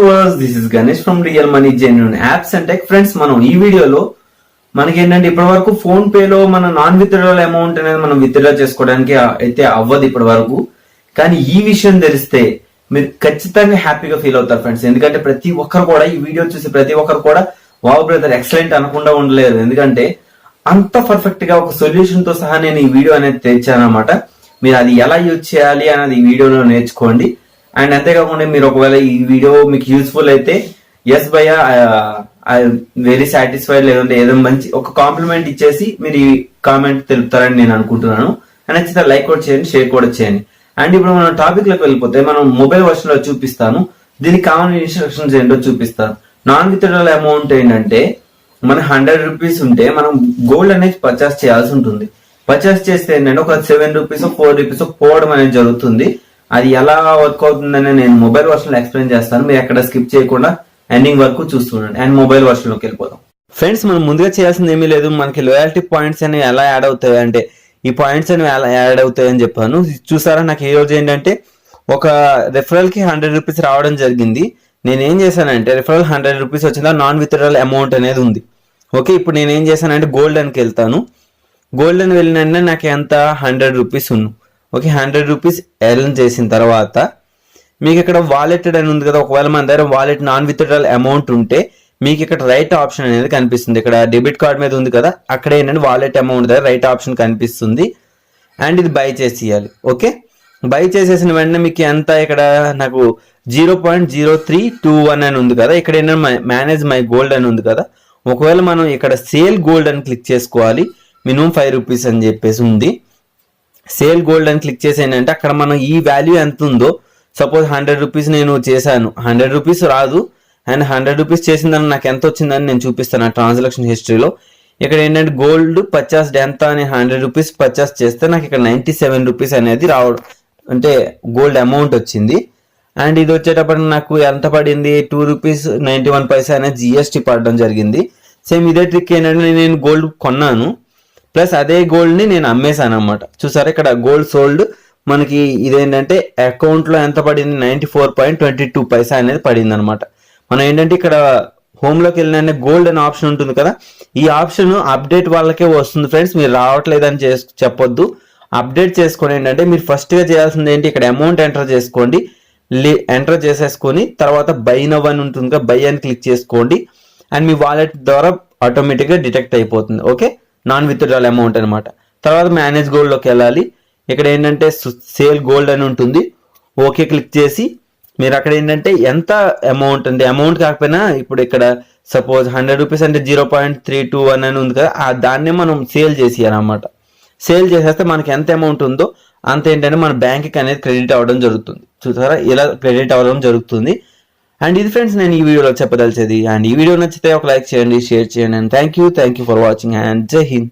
Viewers, this is Ganesh from real money genuine apps and tech. Friends, మనం ఈ వీడియోలో మనకి ఏంటంటే ఇప్పటి వరకు ఫోన్ పేలో మన నాన్ విత్డ్రాల్ అమౌంట్ అనేది మనం విత్డ్రా చేసుకోవడానికి అయితే అవ్వదు ఇప్పటి వరకు. కానీ ఈ విషయం తెలిస్తే మీరు ఖచ్చితంగా హ్యాపీగా ఫీల్ అవుతారు ఫ్రెండ్స్. ఎందుకంటే ప్రతి ఒక్కరు కూడా ఈ వీడియో చూసి ప్రతి ఒక్కరు కూడా వావ్ బ్రదర్ ఎక్సలెంట్ అనకుండా ఉండలేరు. ఎందుకంటే అంత పర్ఫెక్ట్ గా ఒక సొల్యూషన్ తో సహా నేను ఈ వీడియో అనేది తెచ్చాను అనమాట. మీరు అది ఎలా యూజ్ చేయాలి అనేది ఈ వీడియోలో నేర్చుకోండి. అండ్ అంతేకాకుండా మీరు ఒకవేళ ఈ వీడియో మీకు యూస్ఫుల్ అయితే ఎస్ భయ్య వెరీ సాటిస్ఫైడ్, లేదంటే ఏదో మంచి ఒక కాంప్లిమెంట్ ఇచ్చేసి మీరు ఈ కామెంట్ తెలుపుతారని నేను అనుకుంటున్నాను. నచ్చితే లైక్ కూడా చేయండి, షేర్ కూడా చేయండి. అండ్ ఇప్పుడు మనం టాపిక్ లోకి వెళ్ళిపోతే మనం మొబైల్ వర్షన్ లో చూపిస్తాను. దీనికి కావాల్సిన ఇన్స్ట్రక్షన్స్ ఏంటో చూపిస్తాను. నాన్ విత్డ్రాల్ అమౌంట్ ఏంటంటే మన 100 రూపీస్ ఉంటే మనం గోల్డ్ అనేది పర్చేస్ చేయాల్సి ఉంటుంది. పర్చేస్ చేస్తే ఏంటంటే ఒక 7 రూపీస్ 4 రూపీస్ పోవడం అనేది జరుగుతుంది. అది ఎలా వర్క్ అవుతుందని నేను మొబైల్ వర్షన్ లో ఎక్స్ప్లెయిన్ చేస్తాను. మీరు ఎక్కడ స్కిప్ చేయకుండా ఎండింగ్ వరకు చూస్తుండండి. అండ్ మొబైల్ వర్షన్ లోకి వెళ్ళిపోతాం. ఫ్రెండ్స్, మనం ముందుగా చేయాల్సింది ఏమీ లేదు. మనకి లాయల్టీ పాయింట్స్ అనేవి ఎలా యాడ్ అవుతాయి అంటే ఈ పాయింట్స్ అనేవి ఎలా యాడ్ అవుతాయి అని చెప్పాను. చూసారా, నాకు ఈ రోజు ఏంటంటే ఒక రెఫరల్ కి 100 రూపీస్ రావడం జరిగింది. నేను ఏం చేశానంటే రిఫరల్ 100 రూపీస్ వచ్చిందా, నాన్ విత్డ్రాల్ అమౌంట్ అనేది ఉంది. ఓకే, ఇప్పుడు నేను ఏం చేశానంటే గోల్డెన్కి వెళ్తాను. గోల్డెన్ వెళ్ళిన నాకు ఎంత 100 రూపీస్ ఉంది. ఓకే, 100 రూపీస్ ఎర్న్ చేసిన తర్వాత మీకు ఇక్కడ వాలెటెడ్ అని ఉంది కదా. ఒకవేళ మన దగ్గర వాలెట్ నాన్ విత్డ్రాల్ అమౌంట్ ఉంటే మీకు ఇక్కడ రైట్ ఆప్షన్ అనేది కనిపిస్తుంది. ఇక్కడ డెబిట్ కార్డ్ మీద ఉంది కదా, అక్కడ ఏంటంటే వాలెట్ అమౌంట్ దగ్గర రైట్ ఆప్షన్ కనిపిస్తుంది. అండ్ ఇది బై చేసేయాలి. ఓకే, బై చేసేసిన వెంటనే మీకు ఎంత ఇక్కడ నాకు 0.0321 అని ఉంది కదా. ఇక్కడ ఏంటంటే మేనేజ్ మై గోల్డ్ అని ఉంది కదా. ఒకవేళ మనం ఇక్కడ సేల్ గోల్డ్ అని క్లిక్ చేసుకోవాలి. మినిమం 5 రూపీస్ అని చెప్పేసి ఉంది. సేల్ గోల్డ్ అని క్లిక్ చేసి ఏంటంటే అక్కడ మనం ఈ వాల్యూ ఎంత ఉందో, సపోజ్ 100 రూపీస్ నేను చేశాను, 100 రూపీస్ రాదు. అండ్ 100 రూపీస్ చేసిందని నాకు ఎంత వచ్చిందని నేను చూపిస్తాను ఆ ట్రాన్సాక్షన్ హిస్టరీలో. ఇక్కడ ఏంటంటే గోల్డ్ పర్చేస్ ఎంత అని 100 రూపీస్ పర్చేస్ చేస్తే నాకు ఇక్కడ 97 రూపీస్ అనేది రావడం, అంటే గోల్డ్ అమౌంట్ వచ్చింది. అండ్ ఇది వచ్చేటప్పటికి నాకు ఎంత పడింది, 2 రూపీస్ 91 పైసా అనేది జిఎస్టీ పడడం జరిగింది. సేమ్ ఇదే ట్రిక్ ఏంటంటే నేను గోల్డ్ కొన్నాను ప్లస్ అదే గోల్డ్ ని నేను అమ్మేశాను అనమాట. చూసారా, ఇక్కడ గోల్డ్ సోల్డ్ మనకి ఇదేంటంటే అకౌంట్ లో ఎంత పడింది, 94.22 పైసా అనేది పడింది అనమాట. మనం ఏంటంటే ఇక్కడ హోమ్ లోకి వెళ్ళిన గోల్డ్ అనే ఆప్షన్ ఉంటుంది కదా, ఈ ఆప్షన్ అప్డేట్ వాళ్ళకే వస్తుంది ఫ్రెండ్స్. మీరు రావట్లేదని చెప్పొద్దు, అప్డేట్ చేసుకోండి. ఏంటంటే మీరు ఫస్ట్ గా చేయాల్సింది ఏంటి, ఇక్కడ అమౌంట్ ఎంటర్ చేసుకోండి. ఎంటర్ చేసేసుకొని తర్వాత బై నవ్ అని ఉంటుంది కదా, బై అని క్లిక్ చేసుకోండి. అండ్ మీ వాలెట్ ద్వారా ఆటోమేటిక్ గా డిటెక్ట్ అయిపోతుంది. ఓకే, నాన్ విత్డ్రాల్ అమౌంట్ అనమాట. తర్వాత మేనేజ్ గోల్డ్ లోకి వెళ్ళాలి. ఇక్కడ ఏంటంటే సేల్ గోల్డ్ అని ఉంటుంది. ఓకే క్లిక్ చేసి మీరు అక్కడ ఏంటంటే ఎంత అమౌంట్ అంటే అమౌంట్ కాకపోయినా ఇప్పుడు ఇక్కడ సపోజ్ 100 రూపీస్ అంటే 0.321 అని ఉంది కదా, దాన్నే మనం సేల్ చేసేయాలన్నమాట. సేల్ చేసేస్తే మనకి ఎంత అమౌంట్ ఉందో అంత ఏంటంటే మన బ్యాంక్కి అనేది క్రెడిట్ అవ్వడం జరుగుతుంది. చూసారా, ఇలా క్రెడిట్ అవ్వడం జరుగుతుంది. అండ్ ఇది ఫ్రెండ్స్ నేను ఈ వీడియోలో చెప్పదలిచేది. అండ్ ఈ వీడియో నచ్చితే ఒక లైక్ చేయండి, షేర్ చేయండి. And thank you for watching. And జై హింద్.